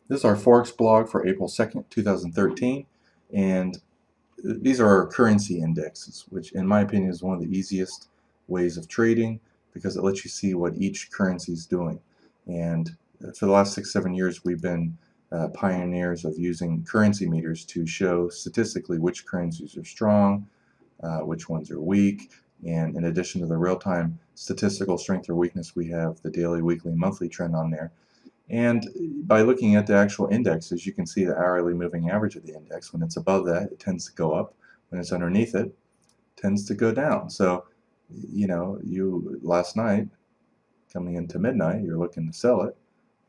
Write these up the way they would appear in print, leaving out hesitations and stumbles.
This is our Forex blog for April 2nd, 2013, and these are our currency indexes, which in my opinion is one of the easiest ways of trading because it lets you see what each currency is doing. And for the last 6-7 years we've been pioneers of using currency meters to show statistically which currencies are strong, which ones are weak, and in addition to the real-time statistical strength or weakness, we have the daily, weekly, monthly trend on there. And by looking at the actual indexes, you can see the hourly moving average of the index. When it's above that, it tends to go up. When it's underneath it, it tends to go down. So, you last night, coming into midnight, you're looking to sell it.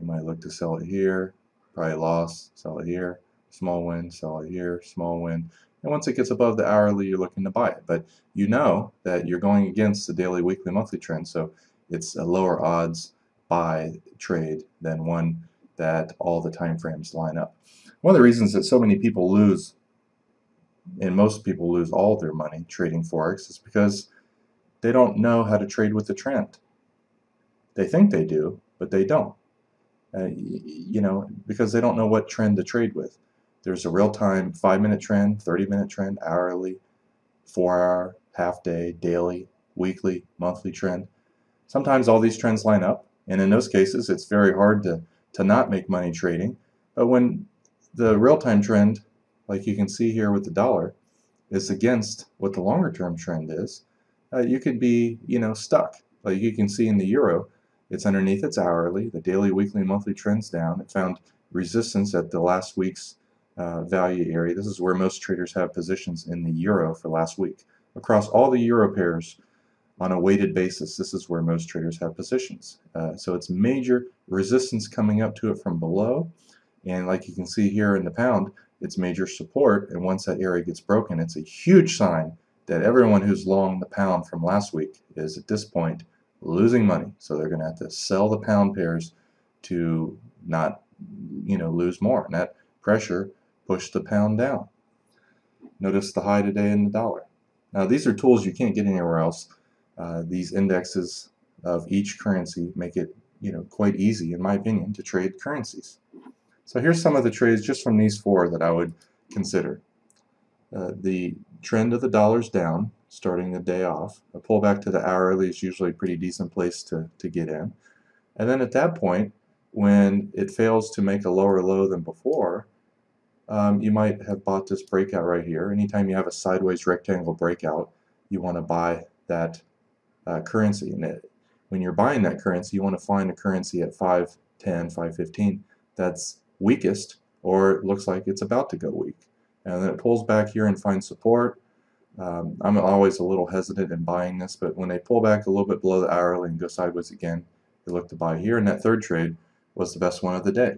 You might look to sell it here, probably loss, sell it here, small win, sell it here, small win. And once it gets above the hourly, you're looking to buy it. But you know that you're going against the daily, weekly, monthly trend, so it's a lower odds buy trade than one that all the time frames line up. One of the reasons that so many people lose, and most people lose all their money trading Forex, is because they don't know how to trade with the trend. They think they do, but they don't. Because they don't know what trend to trade with. There's a real-time 5-minute trend, 30-minute trend, hourly, 4-hour, half-day, daily, weekly, monthly trend. Sometimes all these trends line up, and in those cases it's very hard to not make money trading. But when the real-time trend, like you can see here with the dollar, is against what the longer-term trend is, you could be stuck. Like you can see in the euro, it's underneath its hourly, the daily, weekly, and monthly trends down. It found resistance at the last week's value area. This is where most traders have positions in the euro for last week. Across all the euro pairs on a weighted basis, this is where most traders have positions. So it's major resistance coming up to it from below, and like you can see here in the pound, it's major support, and once that area gets broken, it's a huge sign that everyone who's long the pound from last week is at this point losing money. So they're going to have to sell the pound pairs to not lose more, and that pressure pushed the pound down. Notice the high today in the dollar. Now these are tools you can't get anywhere else. These indexes of each currency make it quite easy, in my opinion, to trade currencies. So here's some of the trades just from these four that I would consider. The trend of the dollar's down, starting the day off. A pullback to the hourly is usually a pretty decent place to get in. And then at that point, when it fails to make a lower low than before, you might have bought this breakout right here. Anytime you have a sideways rectangle breakout, you want to buy that currency. And when you're buying that currency, you want to find a currency at 5.10, 5.15 that's weakest, or it looks like it's about to go weak. And then it pulls back here and finds support. I'm always a little hesitant in buying this, but when they pull back a little bit below the hourly and go sideways again, you look to buy here, and that third trade was the best one of the day.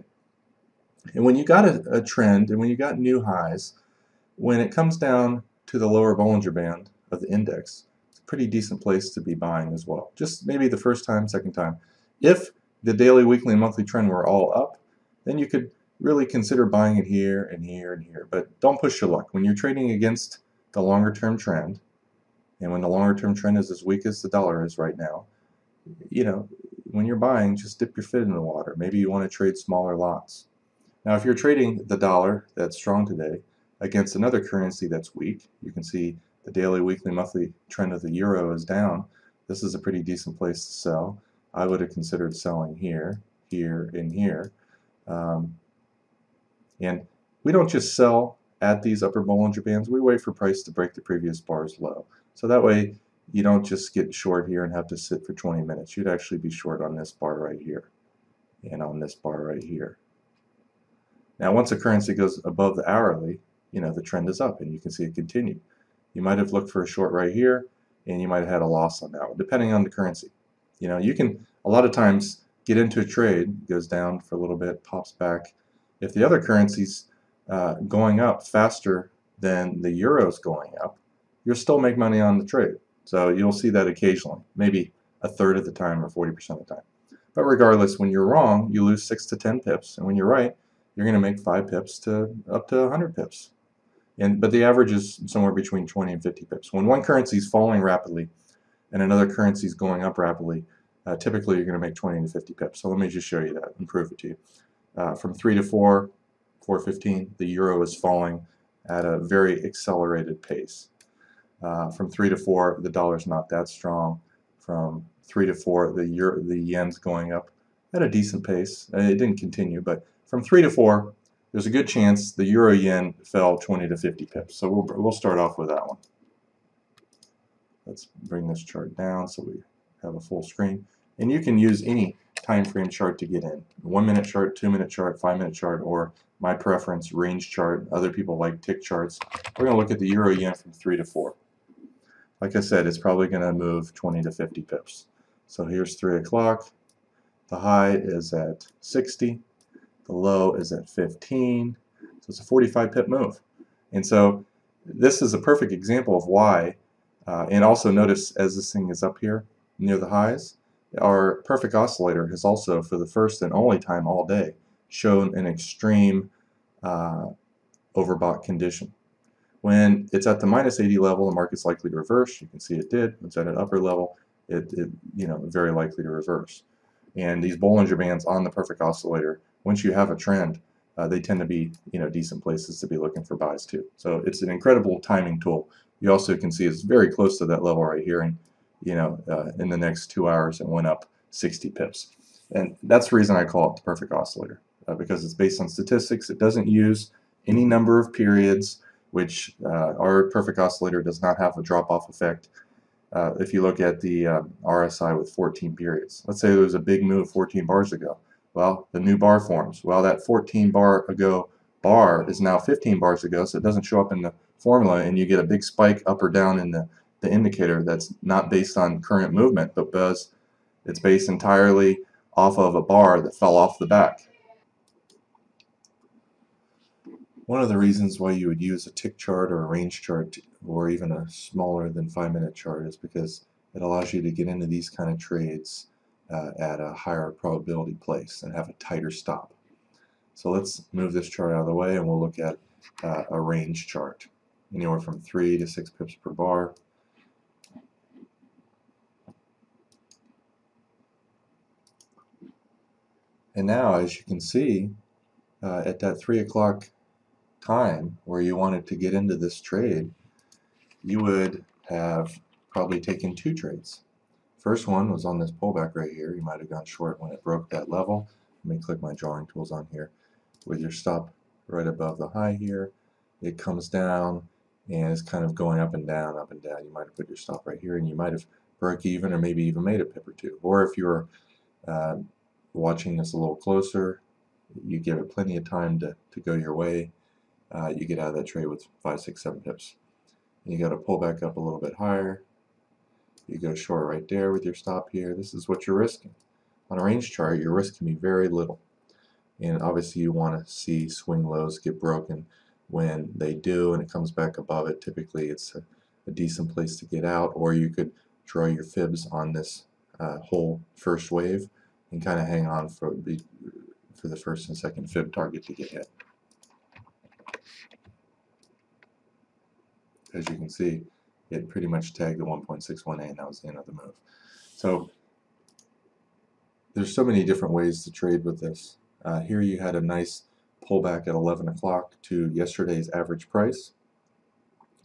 And when you got a trend, and when you got new highs, when it comes down to the lower Bollinger Band of the index, it's a pretty decent place to be buying as well. Just maybe the first time, second time. If the daily, weekly, and monthly trend were all up, then you could really consider buying it here and here and here. But don't push your luck. When you're trading against the longer term trend, and when the longer term trend is as weak as the dollar is right now, when you're buying, just dip your foot in the water. Maybe you want to trade smaller lots. Now if you're trading the dollar that's strong today against another currency that's weak, you can see the daily, weekly, monthly trend of the euro is down. This is a pretty decent place to sell. I would have considered selling here, here, and here. And we don't just sell at these upper Bollinger Bands. We wait for price to break the previous bar's low. So that way you don't just get short here and have to sit for 20 minutes. You'd actually be short on this bar right here and on this bar right here. Now once a currency goes above the hourly, the trend is up and you can see it continue. You might have looked for a short right here and you might have had a loss on that one, depending on the currency. You can a lot of times get into a trade, goes down for a little bit, pops back. If the other currency's going up faster than the euro's going up, you'll still make money on the trade. So you'll see that occasionally, maybe a third of the time or 40% of the time. But regardless, when you're wrong, you lose 6 to 10 pips, and when you're right, you're going to make 5 pips to up to 100 pips. But the average is somewhere between 20 and 50 pips. When one currency is falling rapidly and another currency is going up rapidly, typically you're going to make 20 to 50 pips. So let me just show you that and prove it to you. from 3 to 4, 4:15, the euro is falling at a very accelerated pace. From 3 to 4, the dollar's not that strong. From 3 to 4, the yen's going up at a decent pace. It didn't continue, but from 3 to 4, there's a good chance the euro yen fell 20 to 50 pips. So we'll start off with that one. Let's bring this chart down so we have a full screen. And you can use any time frame chart to get in. 1 minute chart, 2 minute chart, 5 minute chart, or my preference, range chart. Other people like tick charts. We're going to look at the euro yen from 3 to 4. Like I said, it's probably going to move 20 to 50 pips. So here's 3 o'clock. The high is at 60. The low is at 15. So it's a 45 pip move. And so this is a perfect example of why. And also notice as this thing is up here near the highs, our perfect oscillator has also, for the first and only time all day, shown an extreme overbought condition. When it's at the minus 80 level, the market's likely to reverse. You can see it did. It's at an upper level, very likely to reverse. And these Bollinger Bands on the perfect oscillator, once you have a trend, they tend to be decent places to be looking for buys too. So it's an incredible timing tool. You also can see it's very close to that level right here, and in the next 2 hours it went up 60 pips. And that's the reason I call it the perfect oscillator, because it's based on statistics. It doesn't use any number of periods, which our perfect oscillator does not have a drop-off effect. If you look at the RSI with 14 periods, let's say there was a big move 14 bars ago. Well, the new bar forms. Well, that 14 bar ago bar is now 15 bars ago, so it doesn't show up in the formula, and you get a big spike up or down in the indicator that's not based on current movement, but because it's based entirely off of a bar that fell off the back. One of the reasons why you would use a tick chart or a range chart or even a smaller than 5 minute chart is because it allows you to get into these kind of trades at a higher probability place and have a tighter stop. So let's move this chart out of the way and we'll look at a range chart, anywhere from 3 to 6 pips per bar. And now, as you can see, at that 3 o'clock time where you wanted to get into this trade, you would have probably taken 2 trades. First one was on this pullback right here. You might have gone short when it broke that level. Let me click my drawing tools on here. With your stop right above the high here, it comes down and it's kind of going up and down, up and down. You might have put your stop right here, and you might have broke even or maybe even made a pip or two. Or if you're watching this a little closer, you give it plenty of time to go your way. You get out of that trade with 5, 6, 7 pips. And you got to pull back up a little bit higher. You go short right there with your stop here. This is what you're risking. On a range chart, your risk can be very little. And obviously you want to see swing lows get broken. When they do and it comes back above it, typically it's a decent place to get out, or you could draw your fibs on this whole first wave and kind of hang on for the first and second fib target to get hit. As you can see, it pretty much tagged the 1.618, and that was the end of the move. So there's so many different ways to trade with this. Here you had a nice pullback at 11 o'clock to yesterday's average price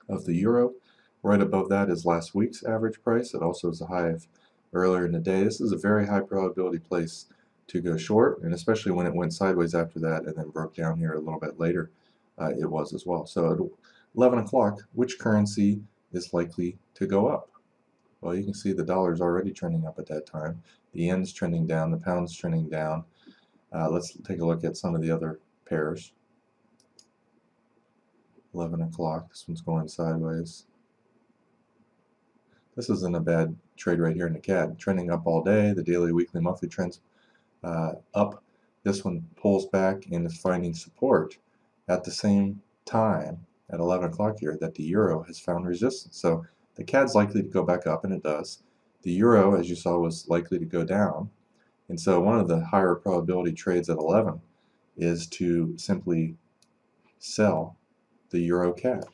of the euro. Right above that is last week's average price. It also is a high of earlier in the day. This is a very high probability place to go short, and especially when it went sideways after that and then broke down here a little bit later, it was as well. So at 11 o'clock, which currency is likely to go up? Well, you can see the dollar's already trending up at that time. The yen's trending down, the pound's trending down. Let's take a look at some of the other pairs. 11 o'clock, this one's going sideways. This isn't a bad trade right here in the CAD. Trending up all day, the daily, weekly, monthly trends up. This one pulls back and is finding support at the same time at 11 o'clock here that the euro has found resistance. So the CAD's likely to go back up, and it does. The euro, as you saw, was likely to go down. And so one of the higher probability trades at 11 is to simply sell the euro CAD.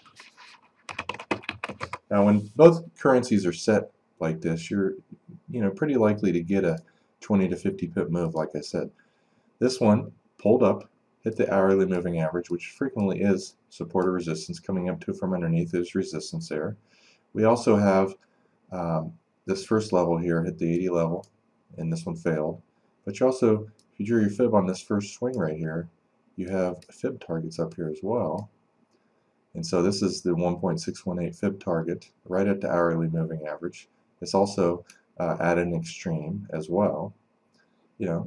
Now, when both currencies are set like this, you're pretty likely to get a 20 to 50 pip move, like I said. This one pulled up, hit the hourly moving average, which frequently is support or resistance. Coming up to from underneath is resistance there. We also have this first level here hit the 80 level, and this one failed. But you also, if you drew your fib on this first swing right here, you have fib targets up here as well. And so this is the 1.618 fib target right at the hourly moving average. It's also at an extreme as well.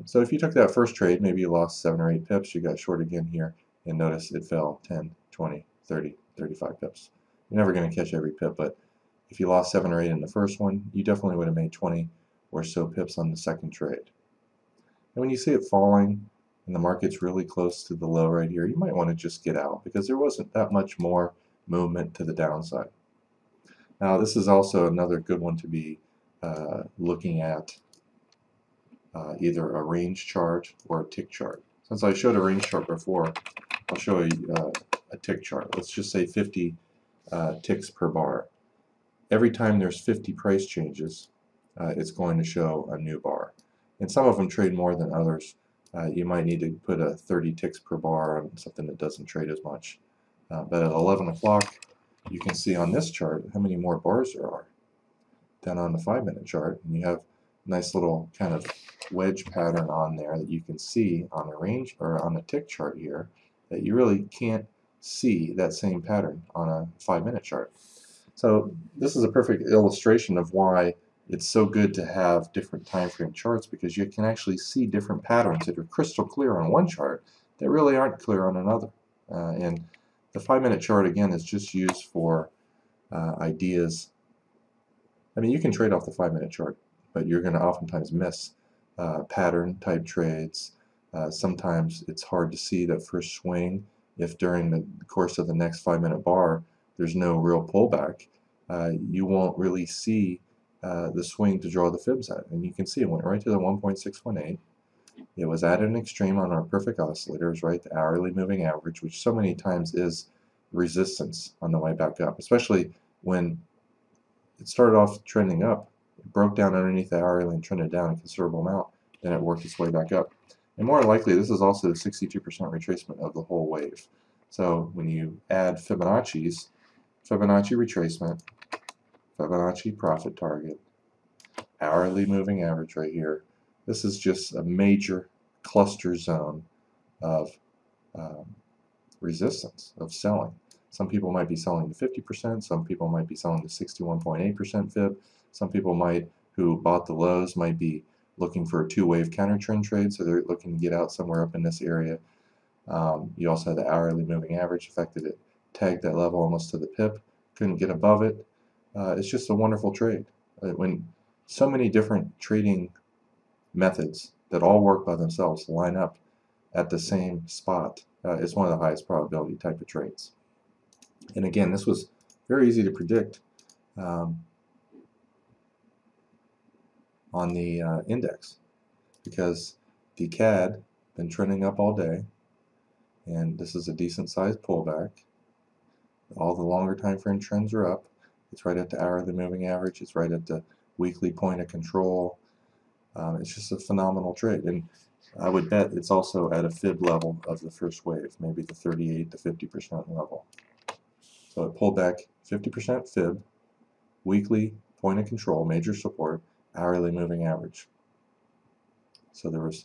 So if you took that first trade, maybe you lost 7 or 8 pips, you got short again here, and notice it fell 10, 20, 30, 35 pips. You're never going to catch every pip, but if you lost 7 or 8 in the first one, you definitely would have made 20 or so pips on the second trade. And when you see it falling and the market's really close to the low right here, you might want to just get out because there wasn't that much more movement to the downside. Now this is also another good one to be looking at either a range chart or a tick chart. Since I showed a range chart before, I'll show you a tick chart. Let's just say 50 ticks per bar. Every time there's 50 price changes, it's going to show a new bar. And some of them trade more than others. You might need to put a 30 ticks per bar on something that doesn't trade as much. But at 11 o'clock, you can see on this chart how many more bars there are. Then on the 5-minute chart, and you have a nice little kind of wedge pattern on there that you can see on the range or on the tick chart here that you really can't see that same pattern on a 5-minute chart. So this is a perfect illustration of why it's so good to have different time frame charts, because you can actually see different patterns that are crystal clear on one chart that really aren't clear on another. And the 5-minute chart again is just used for ideas. I mean, you can trade off the 5-minute chart, but you're going to oftentimes miss pattern type trades. Sometimes it's hard to see that first swing if during the course of the next 5-minute bar there's no real pullback. You won't really see the swing to draw the fibs at. And you can see it went right to the 1.618. It was at an extreme on our perfect oscillator. It was right the hourly moving average, which so many times is resistance on the way back up, especially when it started off trending up. It broke down underneath the hourly and trended down a considerable amount. Then it worked its way back up. And more likely, this is also the 62% retracement of the whole wave. So when you add Fibonacci's, Fibonacci retracement, Fibonacci profit target, hourly moving average right here, this is just a major cluster zone of resistance, of selling. Some people might be selling to 50%, some people might be selling to 61.8% fib, some people who bought the lows might be looking for a two-wave counter trend trade, so they're looking to get out somewhere up in this area. You also had the hourly moving average, the fact that it tagged that level almost to the pip, couldn't get above it. It's just a wonderful trade. When so many different trading methods that all work by themselves line up at the same spot, it's one of the highest probability type of trades. And again, this was very easy to predict on the index, because the CAD been trending up all day, and this is a decent sized pullback. All the longer time frame trends are up. It's right at the hourly moving average. It's right at the weekly point of control. It's just a phenomenal trade, and I would bet it's also at a fib level of the first wave, maybe the 38 to 50% level. So it pulled back 50% fib, weekly point of control, major support, hourly moving average. So there was,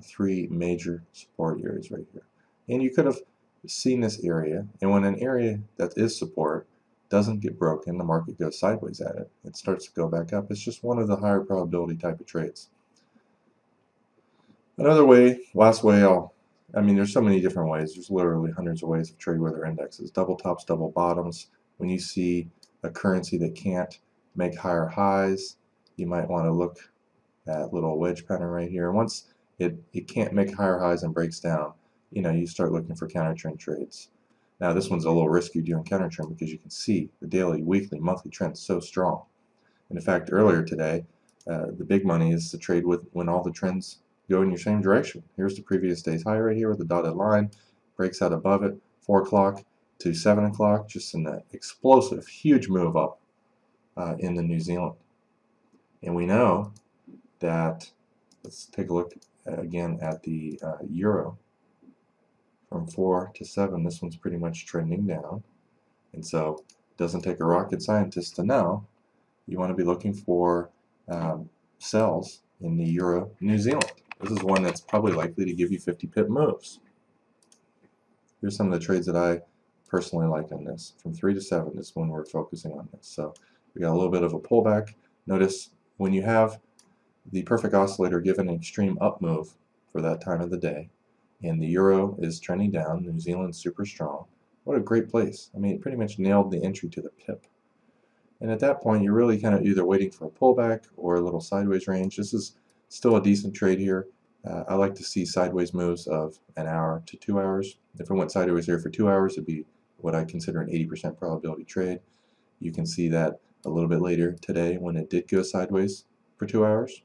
3 major support areas right here. And you could have seen this area, and when an area that is support doesn't get broken, the market goes sideways at it. It starts to go back up. It's just one of the higher probability type of trades. Another way, last way, there's so many different ways. There's literally hundreds of ways to trade weather indexes. Double tops, double bottoms. When you see a currency that can't make higher highs, you might want to look at little wedge pattern right here. Once it can't make higher highs and breaks down, you start looking for counter trend trades. Now this one's a little risky doing counter trend because you can see the daily, weekly, monthly trends so strong. And in fact, earlier today, the big money is to trade with when all the trends go in your same direction. Here's the previous day's high right here with the dotted line, breaks out above it, 4 o'clock to 7 o'clock, just in that explosive, huge move up in the New Zealand. And we know that, let's take a look again at the euro. from 4 to 7, this one's pretty much trending down. And so it doesn't take a rocket scientist to know you want to be looking for sells in the Euro New Zealand. This is one that's probably likely to give you 50 pip moves. Here's some of the trades that I personally like on this. From 3 to 7 is when we're focusing on this. So we got a little bit of a pullback. Notice when you have the perfect oscillator given an extreme up move for that time of the day, and the Euro is trending down, New Zealand's super strong. What a great place. I mean, it pretty much nailed the entry to the pip. And at that point, you're really kind of either waiting for a pullback or a little sideways range. This is still a decent trade here. I like to see sideways moves of an hour to 2 hours. If it went sideways here for 2 hours, it'd be what I consider an 80% probability trade. You can see that a little bit later today when it did go sideways for 2 hours.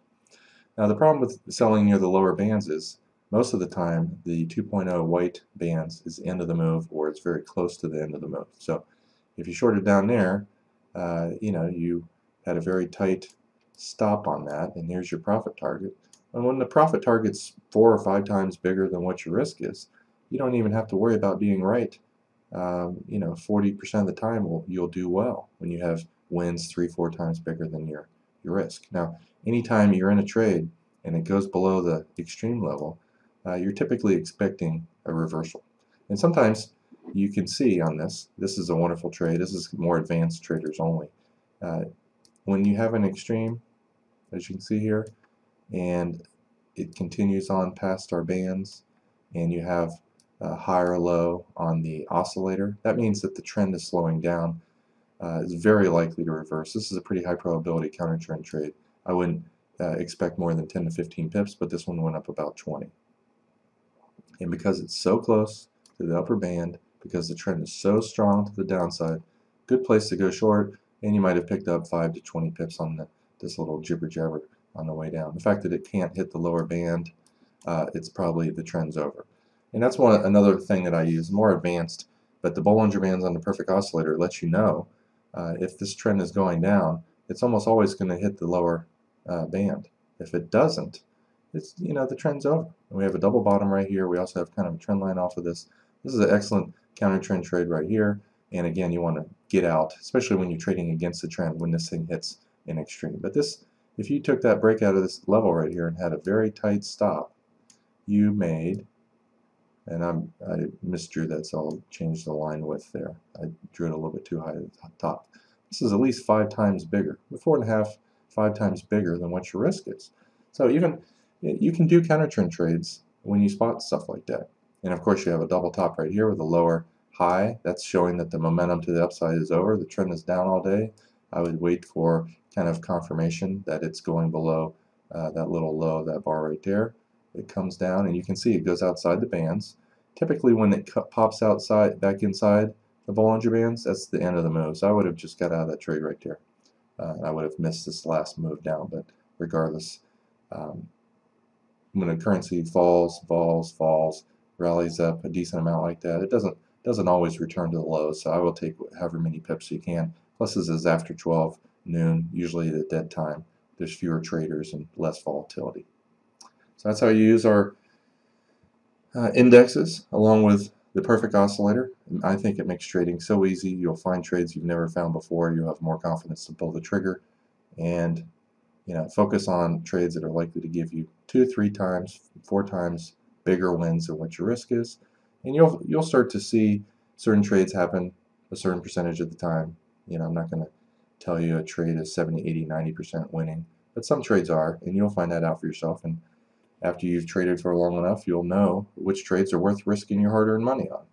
Now the problem with selling near the lower bands is most of the time the 2.0 white bands is the end of the move, or it's very close to the end of the move. So if you shorted down there, you had a very tight stop on that, and here's your profit target. And when the profit target's 4 or 5 times bigger than what your risk is, you don't even have to worry about being right. 40% of the time you'll do well when you have wins 3-4 times bigger than your risk. Now, anytime you're in a trade and it goes below the extreme level, you're typically expecting a reversal. And sometimes you can see on this is a wonderful trade. This is more advanced traders only. When you have an extreme, as you can see here, and it continues on past our bands, and you have a high or low on the oscillator, that means that the trend is slowing down. It's very likely to reverse. This is a pretty high probability counter trend trade. I wouldn't expect more than 10 to 15 pips, but this one went up about 20. And because it's so close to the upper band, because the trend is so strong to the downside, good place to go short, and you might have picked up 5 to 20 pips on this little jibber jabber on the way down. The fact that it can't hit the lower band, it's probably the trend's over. And that's another thing that I use, more advanced, but the Bollinger Bands on the perfect oscillator lets you know if this trend is going down, it's almost always going to hit the lower band. If it doesn't, it's the trend's over. And we have a double bottom right here. We also have kind of a trend line off of this. This is an excellent counter trend trade right here. And again, you want to get out, especially when you're trading against the trend when this thing hits an extreme. But this, if you took that break out of this level right here and had a very tight stop, you made, and I misdrew that, so I'll change the line width there. I drew it a little bit too high at the top. This is at least 5 times bigger, 4.5, 5 times bigger than what your risk is. So even you can do counter trend trades when you spot stuff like that. And of course you have a double top right here with a lower high. That's showing that the momentum to the upside is over. The trend is down all day. I would wait for kind of confirmation that it's going below that little low, that bar right there. It comes down and you can see it goes outside the bands. Typically when it pops outside, back inside the Bollinger Bands, that's the end of the move. So I would have just got out of that trade right there. I would have missed this last move down, but regardless, when a currency falls, rallies up a decent amount like that, it doesn't always return to the lows. So I will take however many pips you can. Plus this is after 12 noon, usually at dead time. There's fewer traders and less volatility. So that's how you use our indexes along with the perfect oscillator. And I think it makes trading so easy. You'll find trades you've never found before. You'll have more confidence to pull the trigger, and focus on trades that are likely to give you 2, 3 times, 4 times bigger wins than what your risk is. And you'll start to see certain trades happen a certain percentage of the time. I'm not going to tell you a trade is 70, 80, 90% winning, but some trades are, and you'll find that out for yourself. And after you've traded for long enough, you'll know which trades are worth risking your hard-earned money on.